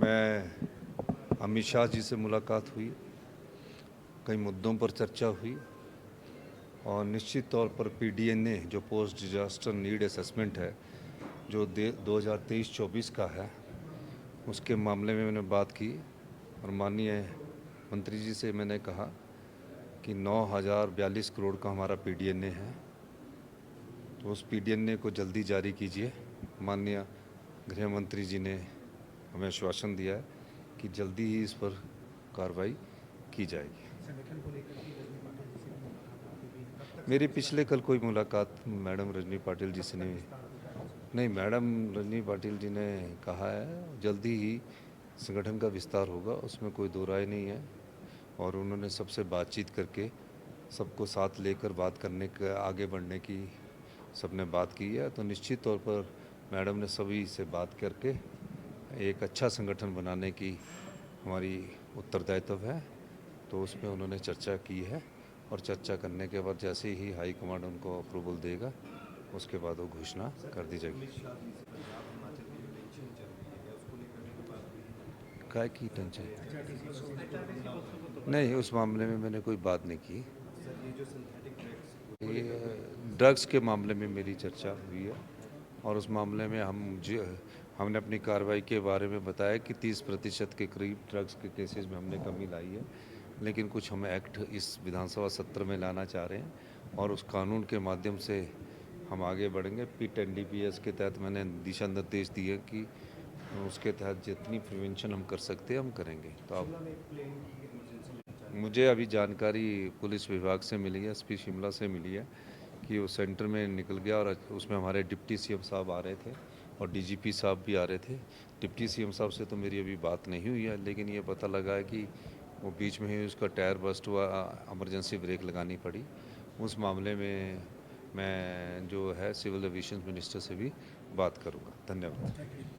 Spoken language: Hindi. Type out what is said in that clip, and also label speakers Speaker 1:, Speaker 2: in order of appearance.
Speaker 1: मैं अमित शाह जी से मुलाकात हुई, कई मुद्दों पर चर्चा हुई और निश्चित तौर पर पीडीएनए जो पोस्ट डिजास्टर नीड असेसमेंट है जो 2023-24 का है, उसके मामले में मैंने बात की और माननीय मंत्री जी से मैंने कहा कि 9,042 करोड़ का हमारा पीडीएनए है, तो उस पीडीएनए को जल्दी जारी कीजिए। माननीय गृह मंत्री जी ने हमें आश्वासन दिया है कि जल्दी ही इस पर कार्रवाई की जाएगी।
Speaker 2: संगठन को लेकर के रजनी पाटिल जी से भी मुलाकात आपकी हुई, कब तक
Speaker 1: मेरी पिछले कल कोई मुलाकात मैडम रजनी पाटिल जी से नहीं हुई।
Speaker 2: विस्तार होगा?
Speaker 1: नहीं, मैडम रजनी पाटिल जी ने कहा है जल्दी ही संगठन का विस्तार होगा, उसमें कोई दो राय नहीं है। और उन्होंने सबसे बातचीत करके सबको साथ लेकर बात करने के आगे बढ़ने की सबने बात की है। तो निश्चित तौर पर मैडम ने सभी से बात करके एक अच्छा संगठन बनाने की हमारी उत्तरदायित्व है, तो उसमें उन्होंने चर्चा की है और चर्चा करने के बाद जैसे ही हाई कमांड उनको अप्रूवल देगा उसके बाद वो घोषणा कर दी जाएगी। काय की टेंशन? नहीं, उस मामले में मैंने कोई बात नहीं की। ये ड्रग्स के मामले में मेरी चर्चा हुई है और उस मामले में हमने अपनी कार्रवाई के बारे में बताया कि 30% के करीब ड्रग्स के केसेस में हमने कमी लाई है, लेकिन कुछ हम एक्ट इस विधानसभा सत्र में लाना चाह रहे हैं और उस कानून के माध्यम से हम आगे बढ़ेंगे। पिट एनडीपीएस के तहत मैंने दिशा निर्देश दिए कि उसके तहत जितनी प्रिवेंशन हम कर सकते हैं हम करेंगे। तो अब मुझे अभी जानकारी पुलिस विभाग से मिली है, एसपी शिमला से मिली है कि वो सेंटर में निकल गया और उसमें हमारे डिप्टी सीएम साहब आ रहे थे और डीजीपी साहब भी आ रहे थे। डिप्टी सीएम साहब से तो मेरी अभी बात नहीं हुई है, लेकिन ये पता लगा है कि वो बीच में ही उसका टायर बस्ट हुआ, इमरजेंसी ब्रेक लगानी पड़ी। उस मामले में मैं जो है सिविल एविएशन मिनिस्टर से भी बात करूँगा। धन्यवाद।